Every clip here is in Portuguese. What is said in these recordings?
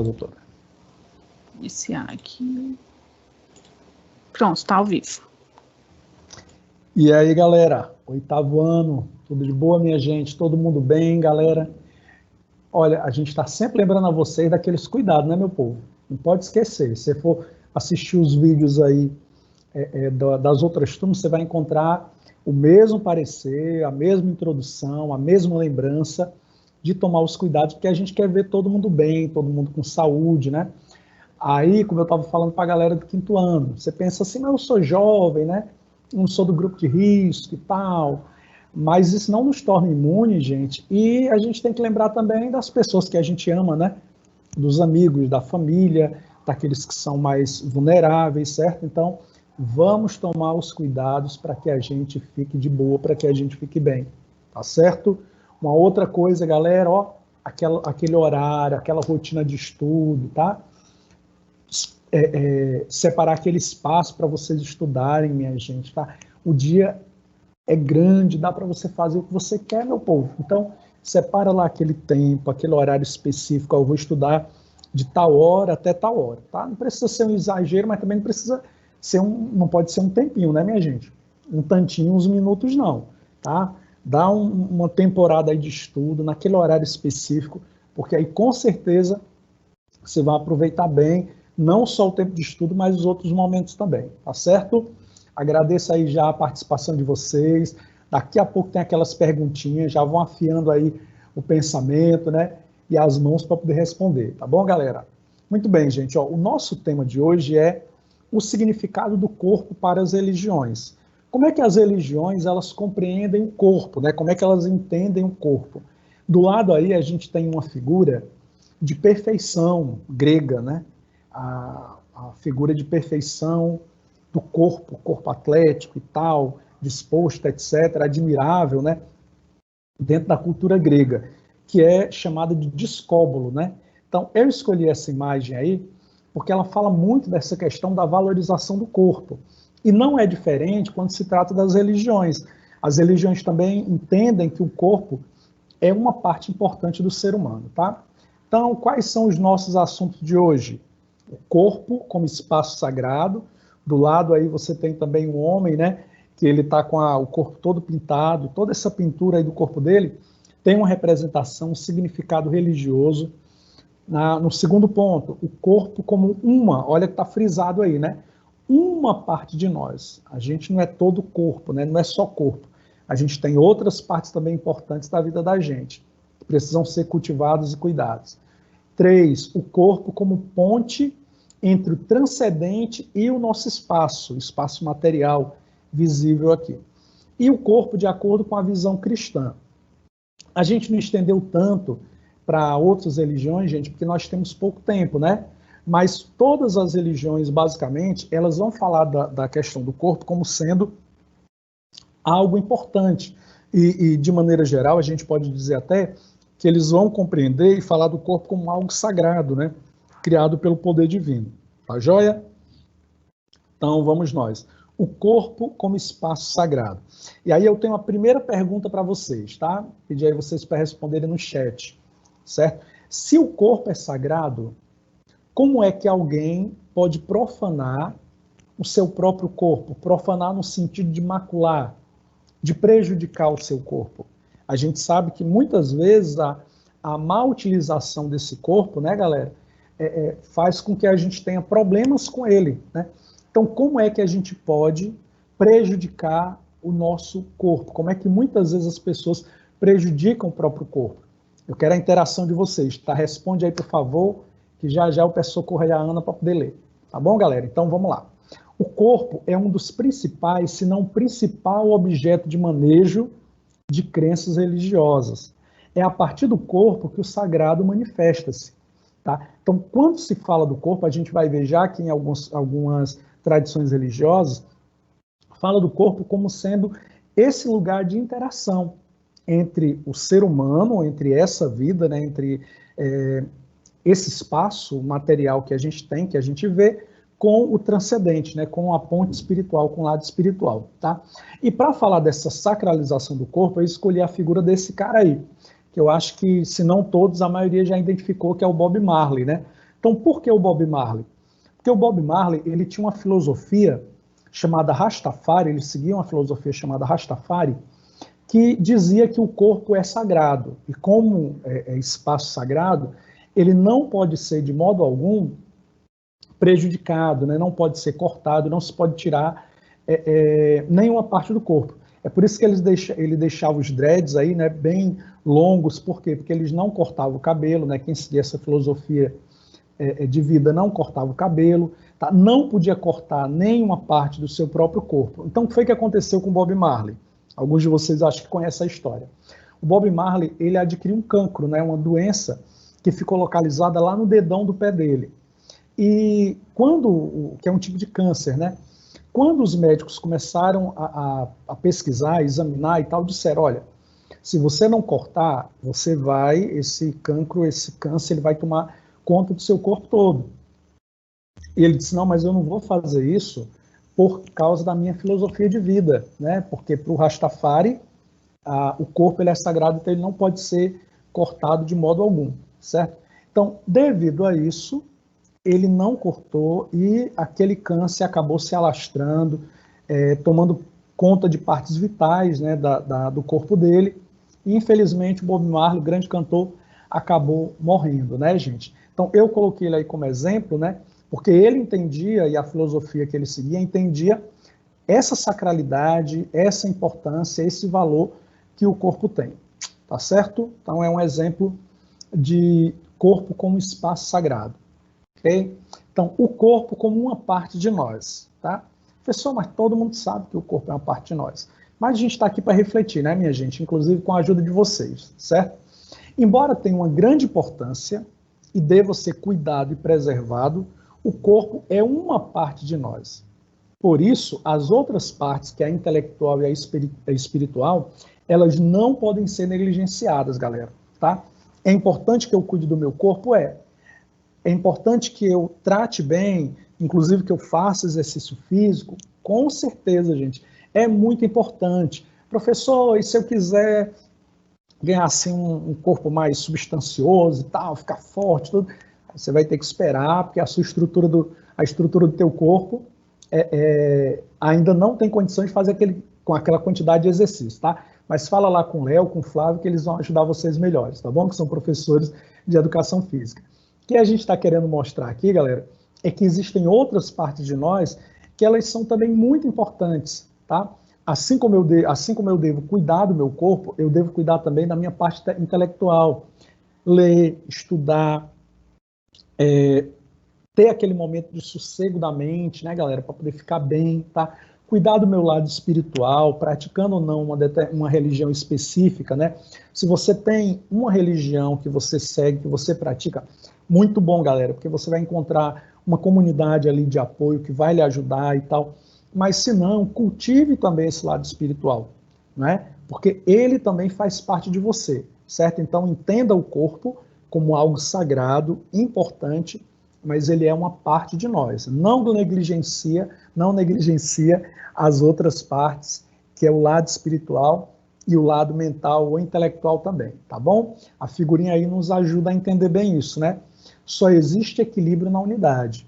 doutora. Iniciar aqui. Pronto, está ao vivo. E aí, galera? 8º ano, tudo de boa, minha gente? Todo mundo bem, galera? Olha, a gente está sempre lembrando a vocês daqueles cuidados, né, meu povo? Não pode esquecer. Se você for assistir os vídeos aí das outras turmas, você vai encontrar o mesmo parecer, a mesma introdução, a mesma lembrança de tomar os cuidados, porque a gente quer ver todo mundo bem, todo mundo com saúde, né? Aí, como eu estava falando para a galera do 5º ano, você pensa assim, mas eu sou jovem, né? Não sou do grupo de risco e tal, mas isso não nos torna imune, gente, e a gente tem que lembrar também das pessoas que a gente ama, né? Dos amigos, da família, daqueles que são mais vulneráveis, certo? Então, vamos tomar os cuidados para que a gente fique de boa, para que a gente fique bem, tá certo? Uma outra coisa, galera, ó, aquele horário, aquela rotina de estudo, tá? Separar aquele espaço para vocês estudarem, minha gente, tá? O dia é grande, dá para você fazer o que você quer, meu povo. Então, separa lá aquele tempo, aquele horário específico, eu vou estudar de tal hora até tal hora, tá? Não precisa ser um exagero, mas também não precisa ser não pode ser um tempinho, né, minha gente? Um tantinho, uns minutos, não, tá? Dá uma temporada aí de estudo naquele horário específico, porque aí com certeza você vai aproveitar bem, não só o tempo de estudo, mas os outros momentos também, tá certo? Agradeço aí já a participação de vocês, daqui a pouco tem aquelas perguntinhas, já vão afiando aí o pensamento, né, e as mãos para poder responder, tá bom, galera? Muito bem, gente, ó, o nosso tema de hoje é o significado do corpo para as religiões. Como é que as religiões, elas compreendem o corpo, né? Como é que elas entendem o corpo? Do lado aí a gente tem uma figura de perfeição grega, né? A figura de perfeição do corpo atlético e tal, disposto, etc., admirável, né? Dentro da cultura grega, que é chamada de discóbolo, né? Então, eu escolhi essa imagem aí porque ela fala muito dessa questão da valorização do corpo. E não é diferente quando se trata das religiões. As religiões também entendem que o corpo é uma parte importante do ser humano, tá? Então, quais são os nossos assuntos de hoje? O corpo como espaço sagrado. Do lado aí você tem também o homem, né? Que ele está com o corpo todo pintado. Toda essa pintura aí do corpo dele tem uma representação, um significado religioso. No segundo ponto, o corpo como olha que está frisado aí, né? Uma parte de nós. A gente não é todo corpo, né? Não é só corpo. A gente tem outras partes também importantes da vida da gente, que precisam ser cultivadas e cuidadas. 3, o corpo como ponte entre o transcendente e o nosso espaço material visível aqui. E o corpo de acordo com a visão cristã. A gente não estendeu tanto para outras religiões, gente, porque nós temos pouco tempo, né? Mas todas as religiões, basicamente, elas vão falar da questão do corpo como sendo algo importante. E, de maneira geral, a gente pode dizer até que eles vão compreender e falar do corpo como algo sagrado, né? Criado pelo poder divino. Tá joia? Então, vamos nós. O corpo como espaço sagrado. E aí eu tenho a primeira pergunta para vocês, tá? Pedir aí vocês para responderem no chat, certo? Se o corpo é sagrado, como é que alguém pode profanar o seu próprio corpo? Profanar no sentido de macular, de prejudicar o seu corpo. A gente sabe que muitas vezes a má utilização desse corpo, né, galera, faz com que a gente tenha problemas com ele, né? Então, como é que a gente pode prejudicar o nosso corpo? Como é que muitas vezes as pessoas prejudicam o próprio corpo? Eu quero a interação de vocês, tá? Responde aí, por favor, que já já eu peço socorro aí a Ana para poder ler. Tá bom, galera? Então, vamos lá. O corpo é um dos principais, se não o principal objeto de manejo de crenças religiosas. É a partir do corpo que o sagrado manifesta-se. Tá? Então, quando se fala do corpo, a gente vai ver já que em algumas tradições religiosas, fala do corpo como sendo esse lugar de interação entre o ser humano, entre essa vida, né, entre esse espaço material que a gente tem, que a gente vê, com o transcendente, né, com a ponte espiritual, com o lado espiritual. Tá? E para falar dessa sacralização do corpo, eu escolhi a figura desse cara aí, que eu acho que, se não todos, a maioria já identificou, que é o Bob Marley, né? Então, por que o Bob Marley? Porque o Bob Marley, ele tinha uma filosofia chamada Rastafari, ele seguia uma filosofia chamada Rastafari, que dizia que o corpo é sagrado, e como é espaço sagrado, ele não pode ser, de modo algum, prejudicado, né? Não pode ser cortado, não se pode tirar nenhuma parte do corpo. É por isso que ele deixava os dreads aí, né, bem longos. Por quê? Porque eles não cortavam o cabelo, né? Quem seguia essa filosofia de vida não cortava o cabelo, tá? Não podia cortar nenhuma parte do seu próprio corpo. Então, o que foi que aconteceu com Bob Marley? Alguns de vocês acham que conhecem a história. O Bob Marley, ele adquiriu um cancro, né? Uma doença que ficou localizada lá no dedão do pé dele. E que é um tipo de câncer, né? Quando os médicos começaram a pesquisar, examinar e tal, disseram, olha, se você não cortar, esse câncer, ele vai tomar conta do seu corpo todo. E ele disse, não, mas eu não vou fazer isso por causa da minha filosofia de vida, né? Porque para o Rastafari, o corpo ele é sagrado, então ele não pode ser cortado de modo algum, certo? Então, devido a isso, ele não cortou e aquele câncer acabou se alastrando, tomando conta de partes vitais, né, do corpo dele. E, infelizmente, o Bob Marley, o grande cantor, acabou morrendo, né, gente? Então, eu coloquei ele aí como exemplo, né, porque ele entendia, e a filosofia que ele seguia, entendia essa sacralidade, essa importância, esse valor que o corpo tem, tá certo? Então, é um exemplo de corpo como espaço sagrado. Okay? Então, o corpo como uma parte de nós, tá? Professor, mas todo mundo sabe que o corpo é uma parte de nós. Mas a gente está aqui para refletir, né, minha gente? Inclusive com a ajuda de vocês, certo? Embora tenha uma grande importância e deva ser cuidado e preservado, o corpo é uma parte de nós. Por isso, as outras partes, que é a intelectual e a espiritual, elas não podem ser negligenciadas, galera, tá? É importante que eu cuide do meu corpo? É importante que eu trate bem, inclusive que eu faça exercício físico? Com certeza, gente. É muito importante. Professor, e se eu quiser ganhar assim um corpo mais substancioso e tal, ficar forte, tudo, você vai ter que esperar, porque a estrutura do teu corpo ainda não tem condições de fazer com aquela quantidade de exercício, tá? Mas fala lá com o Léo, com o Flávio, que eles vão ajudar vocês melhores, tá bom? Que são professores de educação física. O que a gente está querendo mostrar aqui, galera, é que existem outras partes de nós que elas são também muito importantes, tá? Assim como eu devo cuidar do meu corpo, eu devo cuidar também da minha parte intelectual. Ler, estudar, ter aquele momento de sossego da mente, né, galera, para poder ficar bem, tá? Cuidar do meu lado espiritual, praticando ou não uma religião específica, né? Se você tem uma religião que você segue, que você pratica, muito bom, galera, porque você vai encontrar uma comunidade ali de apoio que vai lhe ajudar e tal. Mas se não, cultive também esse lado espiritual, né? Porque ele também faz parte de você, certo? Então entenda o corpo como algo sagrado, importante, mas ele é uma parte de nós. Não negligencia as outras partes, que é o lado espiritual e o lado mental ou intelectual também, tá bom? A figurinha aí nos ajuda a entender bem isso, né? Só existe equilíbrio na unidade.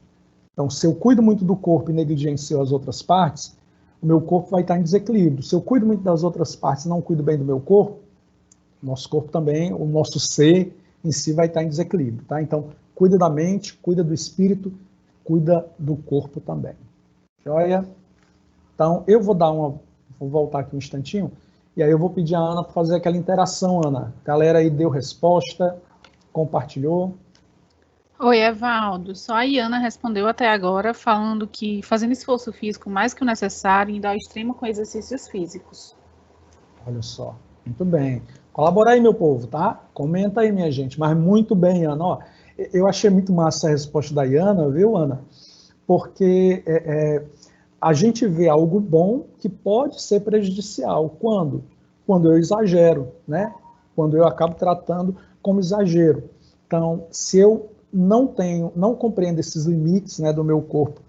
Então, se eu cuido muito do corpo e negligencio as outras partes, o meu corpo vai estar em desequilíbrio. Se eu cuido muito das outras partes e não cuido bem do meu corpo, nosso corpo também, o nosso ser em si vai estar em desequilíbrio, tá? Então, cuida da mente, cuida do espírito, cuida do corpo também. Joia? Então, eu vou voltar aqui um instantinho, e aí eu vou pedir a Ana para fazer aquela interação, Ana. A galera aí deu resposta, compartilhou. Oi, Evaldo. Só a Iana respondeu até agora, falando que fazendo esforço físico mais que o necessário, indo ao extremo com exercícios físicos. Olha só, muito bem. Colabora aí, meu povo, tá? Comenta aí, minha gente. Mas muito bem, Ana. Ó, eu achei muito massa a resposta da Iana, viu, Ana? Porque a gente vê algo bom que pode ser prejudicial. Quando? Quando eu exagero, né? Quando eu acabo tratando como exagero. Então, se eu não compreendo esses limites, né, do meu corpo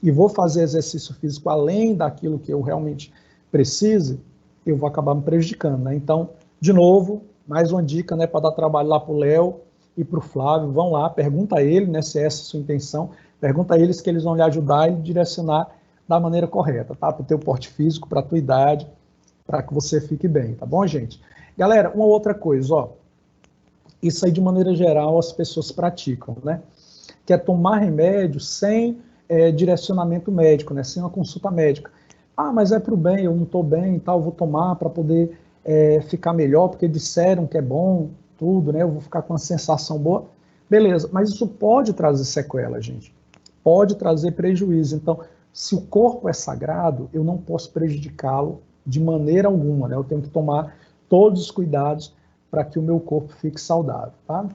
e vou fazer exercício físico além daquilo que eu realmente preciso, eu vou acabar me prejudicando, né? Então, de novo, mais uma dica, né, para dar trabalho lá para o Léo, e para o Flávio, vão lá, pergunta a ele, né, se essa é a sua intenção, pergunta a eles que eles vão lhe ajudar e lhe direcionar da maneira correta, tá? Para o teu porte físico, para a tua idade, para que você fique bem, tá bom, gente? Galera, uma outra coisa, ó, isso aí de maneira geral as pessoas praticam, né? Que é tomar remédio sem direcionamento médico, né? Sem uma consulta médica. Ah, mas é para o bem, eu não estou bem e tal, vou tomar para poder ficar melhor, porque disseram que é bom, tudo, né? Eu vou ficar com uma sensação boa. Beleza, mas isso pode trazer sequela, gente. Pode trazer prejuízo. Então, se o corpo é sagrado, eu não posso prejudicá-lo de maneira alguma, né? Eu tenho que tomar todos os cuidados para que o meu corpo fique saudável, tá?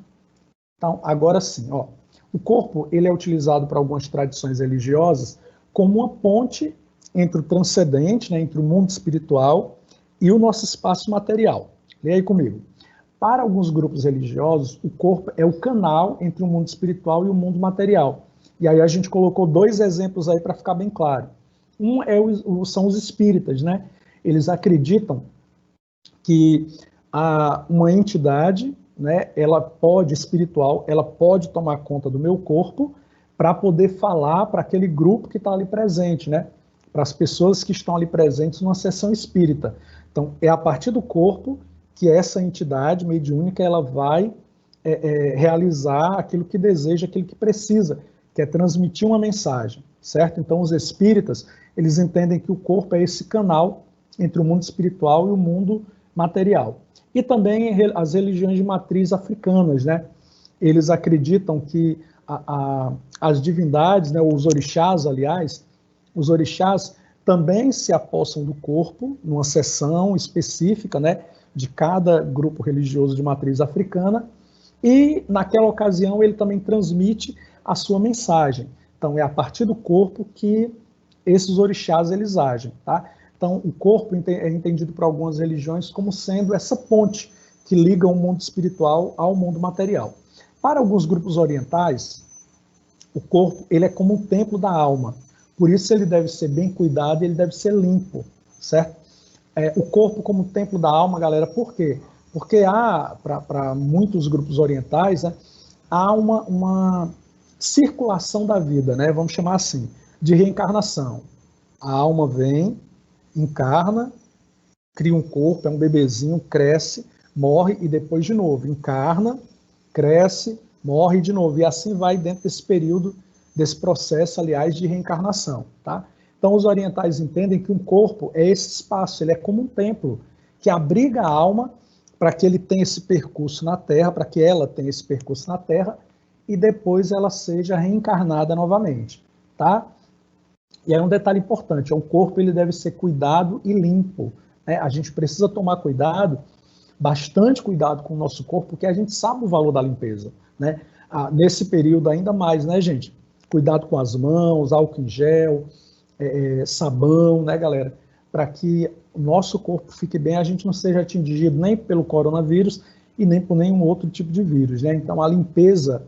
Então, agora sim, ó, o corpo ele é utilizado para algumas tradições religiosas como uma ponte entre o transcendente, né, entre o mundo espiritual e o nosso espaço material. Leia aí comigo. Para alguns grupos religiosos, o corpo é o canal entre o mundo espiritual e o mundo material. E aí a gente colocou 2 exemplos aí para ficar bem claro. Um são os espíritas, né? Eles acreditam que uma entidade, né, espiritual, ela pode tomar conta do meu corpo para poder falar para aquele grupo que está ali presente, né? Para as pessoas que estão ali presentes numa sessão espírita. Então, é a partir do corpo que essa entidade mediúnica ela vai realizar aquilo que deseja, aquilo que precisa, que é transmitir uma mensagem, certo? Então, os espíritas, eles entendem que o corpo é esse canal entre o mundo espiritual e o mundo material. E também as religiões de matriz africanas, né? Eles acreditam que as divindades, né, os orixás, aliás, os orixás também se apossam do corpo, numa sessão específica, né, de cada grupo religioso de matriz africana, e naquela ocasião ele também transmite a sua mensagem. Então é a partir do corpo que esses orixás eles agem, tá? Então o corpo é entendido por algumas religiões como sendo essa ponte que liga o mundo espiritual ao mundo material. Para alguns grupos orientais, o corpo ele é como um templo da alma. Por isso ele deve ser bem cuidado e ele deve ser limpo, certo? O corpo como templo da alma, galera, por quê? Porque para muitos grupos orientais, né, há uma circulação da vida, né, vamos chamar assim, de reencarnação. A alma vem, encarna, cria um corpo, é um bebezinho, cresce, morre e depois de novo. Encarna, cresce, morre de novo. E assim vai dentro desse período, desse processo, aliás, de reencarnação, tá? Então, os orientais entendem que um corpo é esse espaço, ele é como um templo, que abriga a alma para que ele tenha esse percurso na Terra, para que ela tenha esse percurso na Terra, e depois ela seja reencarnada novamente, tá? E aí um detalhe importante, o corpo ele deve ser cuidado e limpo, né? A gente precisa tomar cuidado, bastante cuidado com o nosso corpo, porque a gente sabe o valor da limpeza, né? Nesse período ainda mais, né, gente? Cuidado com as mãos, álcool em gel, sabão, né, galera? Para que o nosso corpo fique bem, a gente não seja atingido nem pelo coronavírus e nem por nenhum outro tipo de vírus, né? Então, a limpeza,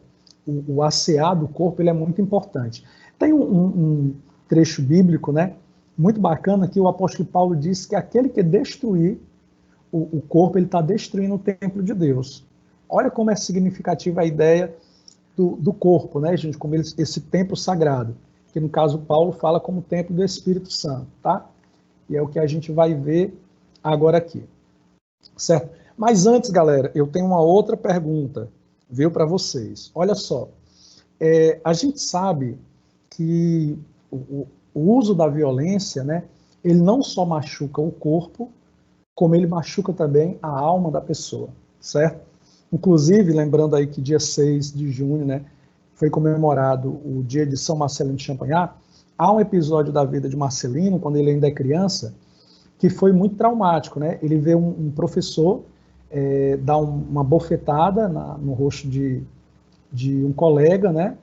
o assear do corpo, ele é muito importante. Tem um trecho bíblico, né, muito bacana, que o apóstolo Paulo diz que aquele que destruir o corpo, ele está destruindo o templo de Deus. Olha como é significativa a ideia do corpo, né, gente? Como esse templo sagrado, que no caso Paulo fala como templo do Espírito Santo, tá? E é o que a gente vai ver agora aqui, certo? Mas antes, galera, eu tenho uma outra pergunta, viu, para vocês. Olha só, a gente sabe que o uso da violência, né, ele não só machuca o corpo, como ele machuca também a alma da pessoa, certo? Inclusive, lembrando aí que dia 6 de junho, né, foi comemorado o dia de São Marcelino de Champagnat, há um episódio da vida de Marcelino, quando ele ainda é criança, que foi muito traumático, né? Ele vê um professor dar uma bofetada no rosto de um colega, né?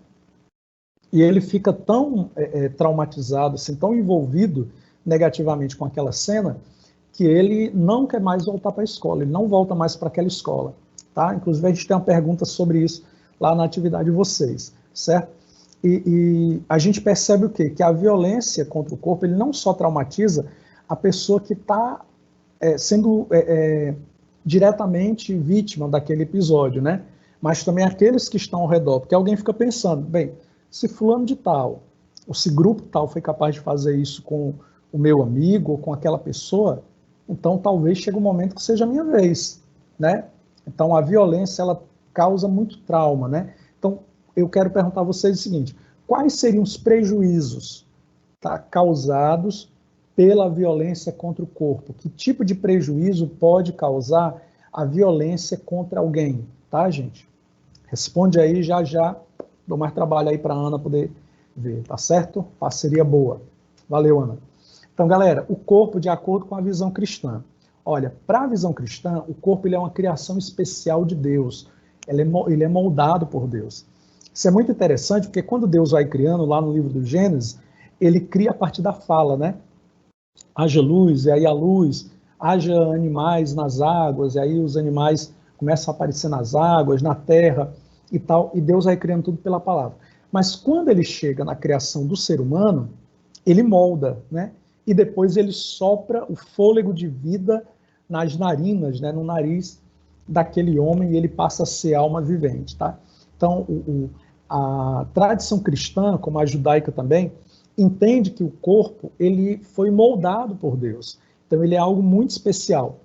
E ele fica tão traumatizado, assim, tão envolvido negativamente com aquela cena, que ele não quer mais voltar para a escola, ele não volta mais para aquela escola, tá? Inclusive, a gente tem uma pergunta sobre isso lá na atividade de vocês, certo? E a gente percebe o quê? Que a violência contra o corpo, ele não só traumatiza a pessoa que está sendo diretamente vítima daquele episódio, né? mas também aqueles que estão ao redor, porque alguém fica pensando, bem, se fulano de tal, ou se grupo tal foi capaz de fazer isso com o meu amigo ou com aquela pessoa, então talvez chegue um momento que seja a minha vez, né? Então a violência, ela causa muito trauma, né? Então eu quero perguntar a vocês o seguinte, quais seriam os prejuízos, tá, causados pela violência contra o corpo? Que tipo de prejuízo pode causar a violência contra alguém, tá, gente? Responde aí, já já dou mais trabalho aí para a Ana poder ver, tá certo? Parceria boa. Valeu, Ana. Então, galera, o corpo de acordo com a visão cristã. Olha, para a visão cristã, o corpo ele é uma criação especial de Deus. Ele é moldado por Deus. Isso é muito interessante, porque quando Deus vai criando, lá no livro do Gênesis, ele cria a partir da fala, né? Haja luz, e aí a luz, haja animais nas águas, e aí os animais começam a aparecer nas águas, na terra e tal, e Deus vai criando tudo pela palavra. Mas quando ele chega na criação do ser humano, ele molda, né? E depois ele sopra o fôlego de vida nas narinas, né? No nariz daquele homem, e ele passa a ser alma vivente, tá? Então, a tradição cristã, como a judaica também, entende que o corpo ele foi moldado por Deus. Então, ele é algo muito especial.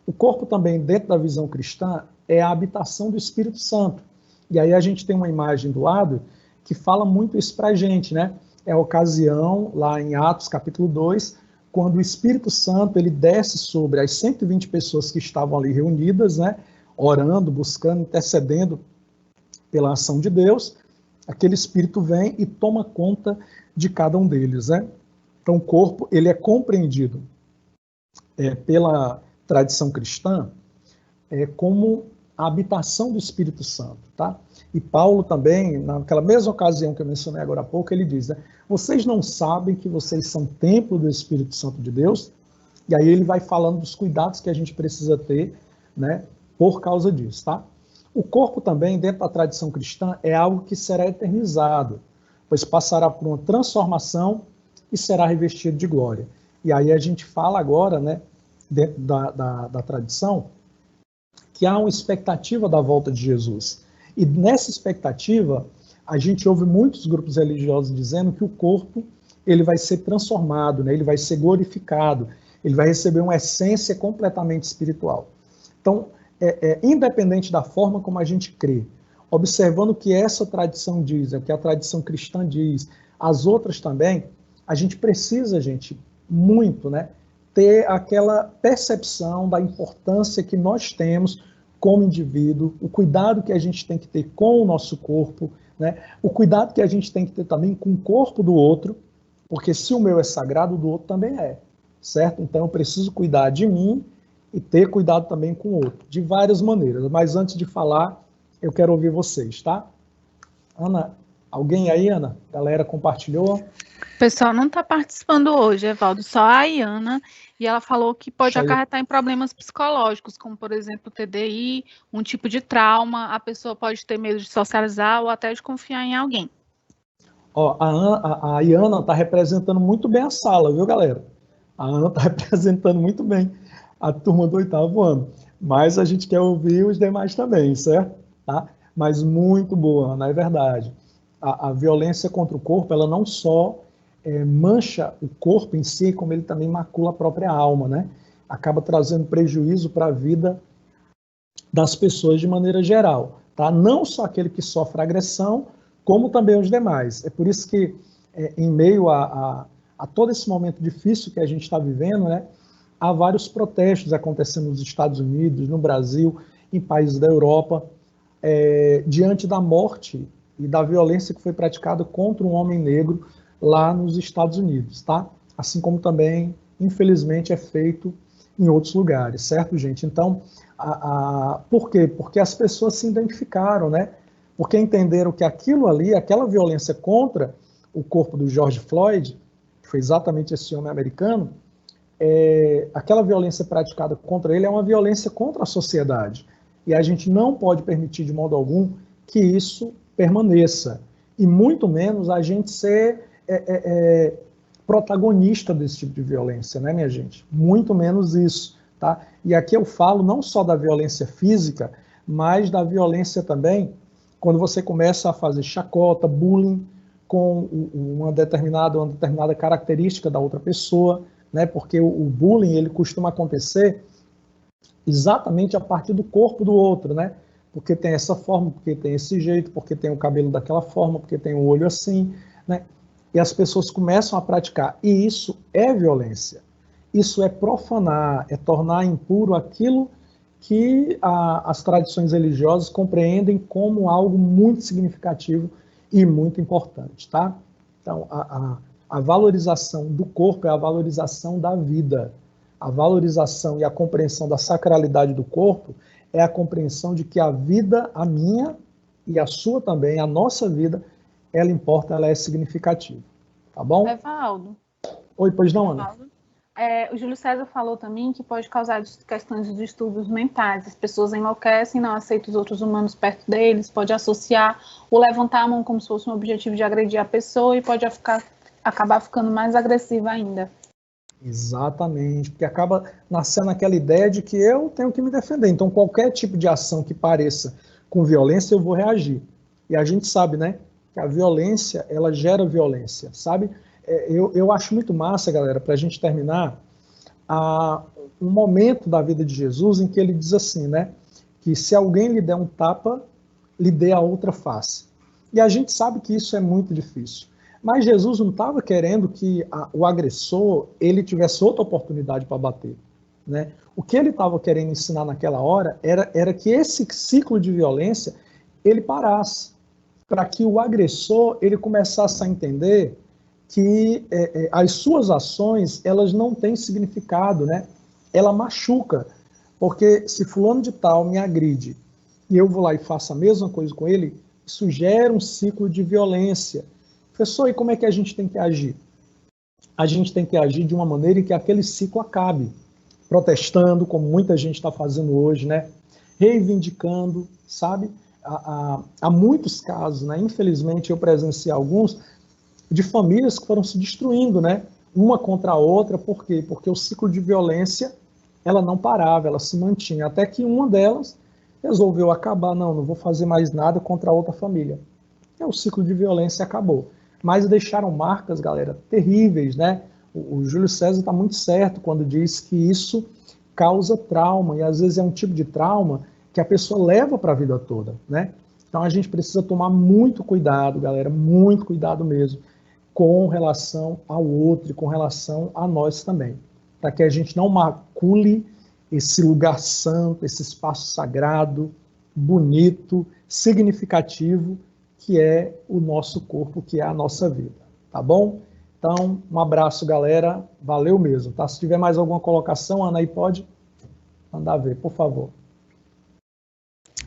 O corpo também, dentro da visão cristã, é a habitação do Espírito Santo. E aí a gente tem uma imagem do lado que fala muito isso para a gente, né? É a ocasião, lá em Atos, capítulo 2, quando o Espírito Santo ele desce sobre as 120 pessoas que estavam ali reunidas, né? Orando, buscando, intercedendo pela ação de Deus. Aquele Espírito vem e toma conta de cada um deles, né? Então, o corpo ele é compreendido pela tradição cristã como a habitação do Espírito Santo, tá? E Paulo também, naquela mesma ocasião que eu mencionei agora há pouco, ele diz, né, vocês não sabem que vocês são templo do Espírito Santo de Deus? E aí ele vai falando dos cuidados que a gente precisa ter, né, por causa disso, tá? O corpo também, dentro da tradição cristã, é algo que será eternizado, pois passará por uma transformação e será revestido de glória. E aí a gente fala agora, né, dentro da tradição, que há uma expectativa da volta de Jesus. E nessa expectativa, a gente ouve muitos grupos religiosos dizendo que o corpo ele vai ser transformado, né, ele vai ser glorificado, ele vai receber uma essência completamente espiritual. Então, independente da forma como a gente crê, observando o que essa tradição diz, o que a tradição cristã diz, as outras também, a gente precisa, gente, muito, né, ter aquela percepção da importância que nós temos como indivíduo, o cuidado que a gente tem que ter com o nosso corpo, né, o cuidado que a gente tem que ter também com o corpo do outro, porque se o meu é sagrado, o do outro também é, certo? Então eu preciso cuidar de mim e ter cuidado também com o outro, de várias maneiras. Mas antes de falar, eu quero ouvir vocês, tá? Ana, alguém aí, Ana? Galera compartilhou? O pessoal não está participando hoje, Evaldo, só a Iana, e ela falou que pode acarretar em problemas psicológicos, como, por exemplo, TDI, um tipo de trauma, a pessoa pode ter medo de socializar ou até de confiar em alguém. Ó, a Iana está representando muito bem a sala, viu, galera? A Ana está representando muito bem a turma do 8º ano, mas a gente quer ouvir os demais também, certo? Tá? Mas muito boa, Ana, é verdade. A violência contra o corpo, ela não só mancha o corpo em si, como ele também macula a própria alma, né? Acaba trazendo prejuízo para a vida das pessoas de maneira geral, tá? Não só aquele que sofre agressão, como também os demais. É por isso que, em meio a todo esse momento difícil que a gente está vivendo, né, há vários protestos acontecendo nos Estados Unidos, no Brasil, em países da Europa, diante da morte e da violência que foi praticada contra um homem negro lá nos Estados Unidos, tá? Assim como também, infelizmente, é feito em outros lugares, certo, gente? Então, por quê? Porque as pessoas se identificaram, né? Porque entenderam que aquilo ali, aquela violência contra o corpo do George Floyd, que foi exatamente esse homem americano, aquela violência praticada contra ele é uma violência contra a sociedade. E a gente não pode permitir de modo algum que isso permaneça. E muito menos a gente ser protagonista desse tipo de violência, né, minha gente? Muito menos isso, tá? E aqui eu falo não só da violência física, mas da violência também, quando você começa a fazer chacota, bullying com uma determinada característica da outra pessoa, né? Porque o bullying ele costuma acontecer exatamente a partir do corpo do outro, né? Porque tem essa forma, porque tem esse jeito, porque tem o cabelo daquela forma, porque tem o olho assim, né? E as pessoas começam a praticar. E isso é violência. Isso é profanar, é tornar impuro aquilo que as tradições religiosas compreendem como algo muito significativo e muito importante, tá? Então, a valorização do corpo é a valorização da vida. A valorização e a compreensão da sacralidade do corpo é a compreensão de que a vida, a minha e a sua também, a nossa vida, ela importa, ela é significativa. Tá bom? Evaldo. Oi, pois não, Ana? Evaldo. O Júlio César falou também que pode causar questões de distúrbios mentais. As pessoas enlouquecem, não aceitam os outros humanos perto deles, pode associar ou levantar a mão como se fosse um objetivo de agredir a pessoa e pode acabar ficando mais agressiva ainda. Exatamente, porque acaba nascendo aquela ideia de que eu tenho que me defender. Então, qualquer tipo de ação que pareça com violência, eu vou reagir. E a gente sabe, né, que a violência, ela gera violência, sabe? Eu acho muito massa, galera, para a gente terminar, um momento da vida de Jesus em que ele diz assim, né, que se alguém lhe der um tapa, lhe dê a outra face. E a gente sabe que isso é muito difícil. Mas Jesus não estava querendo que o agressor ele tivesse outra oportunidade para bater, né? O que ele estava querendo ensinar naquela hora era que esse ciclo de violência ele parasse, para que o agressor ele começasse a entender que as suas ações elas não têm significado, né? Ela machuca, porque se fulano de tal me agride e eu vou lá e faço a mesma coisa com ele, isso gera um ciclo de violência. Professor, e como é que a gente tem que agir? A gente tem que agir de uma maneira em que aquele ciclo acabe, protestando, como muita gente está fazendo hoje, né? Reivindicando, sabe? Há muitos casos, né? Infelizmente eu presenciei alguns, de famílias que foram se destruindo, né? Uma contra a outra, por quê? Porque o ciclo de violência, ela não parava, ela se mantinha, até que uma delas resolveu acabar, não vou fazer mais nada contra a outra família. E o ciclo de violência acabou. Mas deixaram marcas, galera, terríveis, né? O Júlio César está muito certo quando diz que isso causa trauma, e às vezes é um tipo de trauma que a pessoa leva para a vida toda, né? Então a gente precisa tomar muito cuidado, galera, muito cuidado mesmo, com relação ao outro e com relação a nós também, para que a gente não macule esse lugar santo, esse espaço sagrado, bonito, significativo, que é o nosso corpo, que é a nossa vida, tá bom? Então, um abraço, galera, valeu mesmo, tá? Se tiver mais alguma colocação, Ana, aí pode mandar ver, por favor.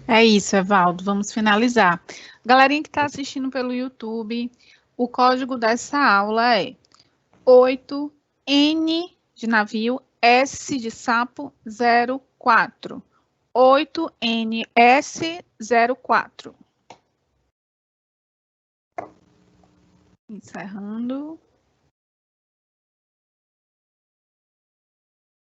É isso, Evaldo, vamos finalizar. Galerinha que está assistindo pelo YouTube, o código dessa aula é 8N de navio, S de sapo, 04. 8NS04. Encerrando.